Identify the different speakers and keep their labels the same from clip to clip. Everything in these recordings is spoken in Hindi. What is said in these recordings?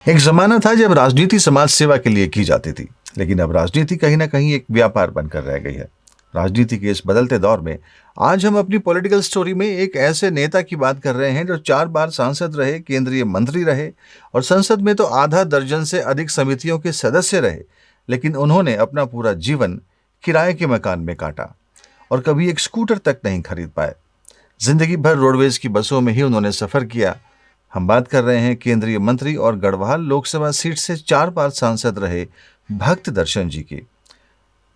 Speaker 1: एक जमाना था जब राजनीति समाज सेवा के लिए की जाती थी, लेकिन अब राजनीति कहीं ना कहीं एक व्यापार बनकर रह गई है। राजनीति के इस बदलते दौर में आज हम अपनी पॉलिटिकल स्टोरी में एक ऐसे नेता की बात कर रहे हैं जो 4 बार सांसद रहे, केंद्रीय मंत्री रहे और संसद में तो आधा दर्जन से अधिक समितियों के सदस्य रहे। लेकिन उन्होंने अपना पूरा जीवन किराए के मकान में काटा और कभी एक स्कूटर तक नहीं खरीद पाए। जिंदगी भर रोडवेज की बसों में ही उन्होंने सफर किया। हम बात कर रहे हैं केंद्रीय मंत्री और गढ़वाल लोकसभा सीट से 4 बार सांसद रहे भक्त दर्शन जी की।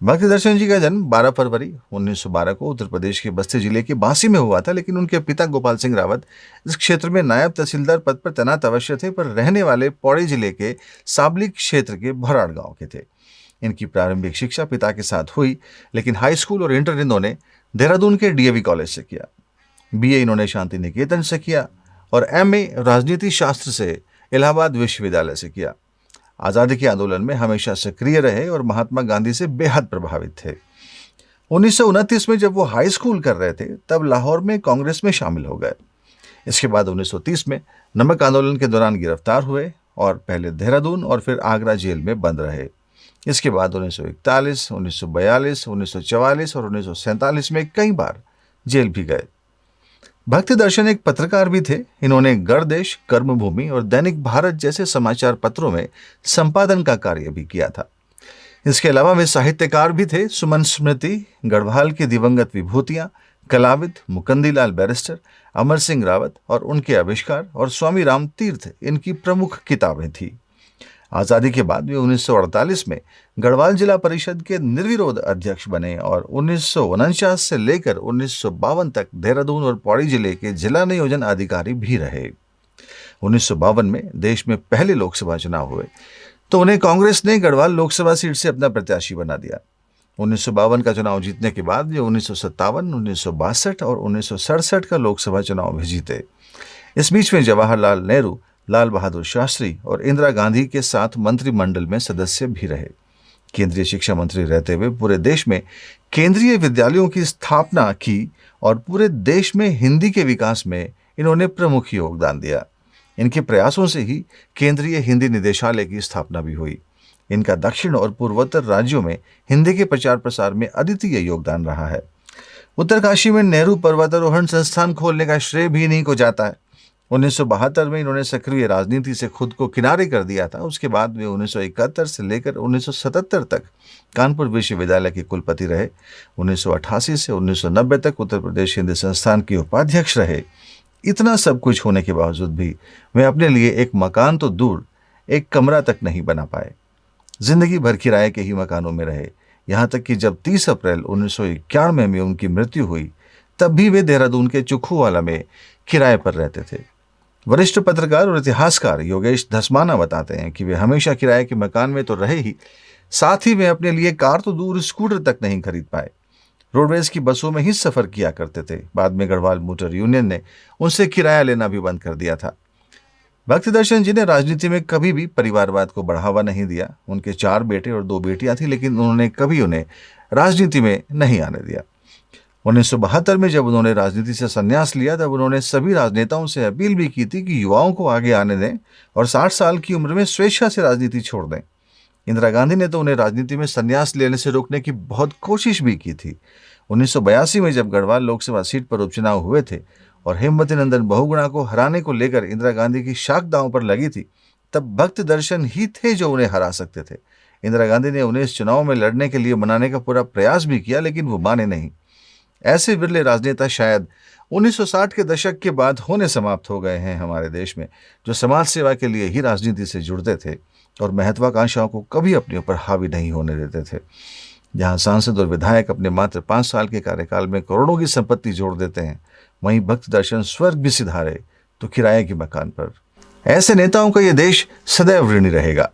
Speaker 1: भक्त दर्शन जी का जन्म 12 फरवरी 1912 को उत्तर प्रदेश के बस्ती जिले के बांसी में हुआ था, लेकिन उनके पिता गोपाल सिंह रावत इस क्षेत्र में नायब तहसीलदार पद पर तैनात अवश्य थे, पर रहने वाले पौड़ी जिले के साबली क्षेत्र के भराड़ गांव के थे। इनकी प्रारंभिक शिक्षा पिता के साथ हुई, लेकिन हाई स्कूल और इंटर इन्होंने देहरादून के डीएवी कॉलेज से किया। बीए इन्होंने शांति निकेतन से किया और एमए राजनीति शास्त्र से इलाहाबाद विश्वविद्यालय से किया। आज़ादी के आंदोलन में हमेशा सक्रिय रहे और महात्मा गांधी से बेहद प्रभावित थे। 1929 में जब वो हाई स्कूल कर रहे थे तब लाहौर में कांग्रेस में शामिल हो गए। इसके बाद 1930 में नमक आंदोलन के दौरान गिरफ्तार हुए और पहले देहरादून और फिर आगरा जेल में बंद रहे। इसके बाद 1941, 1942, 1944 और 1947 में कई बार जेल भी गए। भक्त दर्शन एक पत्रकार भी थे। इन्होंने गणदेश, कर्मभूमि और दैनिक भारत जैसे समाचार पत्रों में संपादन का कार्य भी किया था। इसके अलावा वे साहित्यकार भी थे। सुमन स्मृति, गढ़वाल की दिवंगत विभूतियां, कलाविद, मुकंदीलाल बैरिस्टर, अमर सिंह रावत और उनके आविष्कार और स्वामी राम तीर्थ इनकी प्रमुख किताबें थी। आज़ादी के बाद वे 1948 में गढ़वाल जिला परिषद के निर्विरोध अध्यक्ष बने और 1949 से लेकर 1952 तक देहरादून और पौड़ी जिले के जिला नियोजन अधिकारी भी रहे। 1952 में देश में पहले लोकसभा चुनाव हुए तो उन्हें कांग्रेस ने गढ़वाल लोकसभा सीट से अपना प्रत्याशी बना दिया। 1952 का चुनाव जीतने के बाद वे 1957, 1962 और 1967 का लोकसभा चुनाव भी जीते। इस बीच में जवाहरलाल नेहरू, लाल बहादुर शास्त्री और इंदिरा गांधी के साथ मंत्रिमंडल में सदस्य भी रहे। केंद्रीय शिक्षा मंत्री रहते हुए पूरे देश में केंद्रीय विद्यालयों की स्थापना की और पूरे देश में हिंदी के विकास में इन्होंने प्रमुख योगदान दिया। इनके प्रयासों से ही केंद्रीय हिंदी निदेशालय की स्थापना भी हुई। इनका दक्षिण और पूर्वोत्तर राज्यों में हिंदी के प्रचार प्रसार में अद्वितीय योगदान रहा है। उत्तरकाशी में नेहरू पर्वतारोहण संस्थान खोलने का श्रेय भी इन्हीं को जाता है। 1972 में इन्होंने सक्रिय राजनीति से खुद को किनारे कर दिया था। उसके बाद वे 1971 से लेकर 1977 तक कानपुर विश्वविद्यालय के कुलपति रहे। 1988 से 1990 तक उत्तर प्रदेश हिंदी संस्थान के उपाध्यक्ष रहे। इतना सब कुछ होने के बावजूद भी वे अपने लिए एक मकान तो दूर, एक कमरा तक नहीं बना पाए। जिंदगी भर किराए के ही मकानों में रहे, यहाँ तक कि जब 30 अप्रैल 1991 में उनकी मृत्यु हुई तब भी वे देहरादून के चुखूवाला में किराए पर रहते थे। वरिष्ठ पत्रकार और इतिहासकार योगेश धस्माना बताते हैं कि वे हमेशा किराए के मकान में तो रहे ही, साथ ही वे अपने लिए कार तो दूर, स्कूटर तक नहीं खरीद पाए। रोडवेज की बसों में ही सफर किया करते थे। बाद में गढ़वाल मोटर यूनियन ने उनसे किराया लेना भी बंद कर दिया था। भक्त दर्शन जी ने राजनीति में कभी भी परिवारवाद को बढ़ावा नहीं दिया। उनके 4 बेटे और 2 बेटियां थी, लेकिन उन्होंने कभी उन्हें राजनीति में नहीं आने दिया। 1972 में जब उन्होंने राजनीति से संन्यास लिया तब उन्होंने सभी राजनेताओं से अपील भी की थी कि युवाओं को आगे आने दें और 60 साल की उम्र में स्वेच्छा से राजनीति छोड़ दें। इंदिरा गांधी ने तो उन्हें राजनीति में संन्यास लेने से रोकने की बहुत कोशिश भी की थी। 1982 में जब गढ़वाल लोकसभा सीट पर उपचुनाव हुए थे और हेमवती नंदन बहुगुणा को हराने को लेकर इंदिरा गांधी की शाख दांव पर लगी थी, तब भक्त दर्शन ही थे जो उन्हें हरा सकते थे। इंदिरा गांधी ने उन्हें इस चुनाव में लड़ने के लिए मनाने का पूरा प्रयास भी किया, लेकिन वो माने नहीं। ऐसे विरले राजनेता शायद 1960 के दशक के बाद होने समाप्त हो गए हैं हमारे देश में, जो समाज सेवा के लिए ही राजनीति से जुड़ते थे और महत्वाकांक्षाओं को कभी अपने ऊपर हावी नहीं होने देते थे। जहां सांसद और विधायक अपने मात्र 5 साल के कार्यकाल में करोड़ों की संपत्ति जोड़ देते हैं, वहीं भक्त दर्शन स्वर्ग भी सिधारे तो किराए के मकान पर। ऐसे नेताओं का ये देश सदैव ऋणी रहेगा।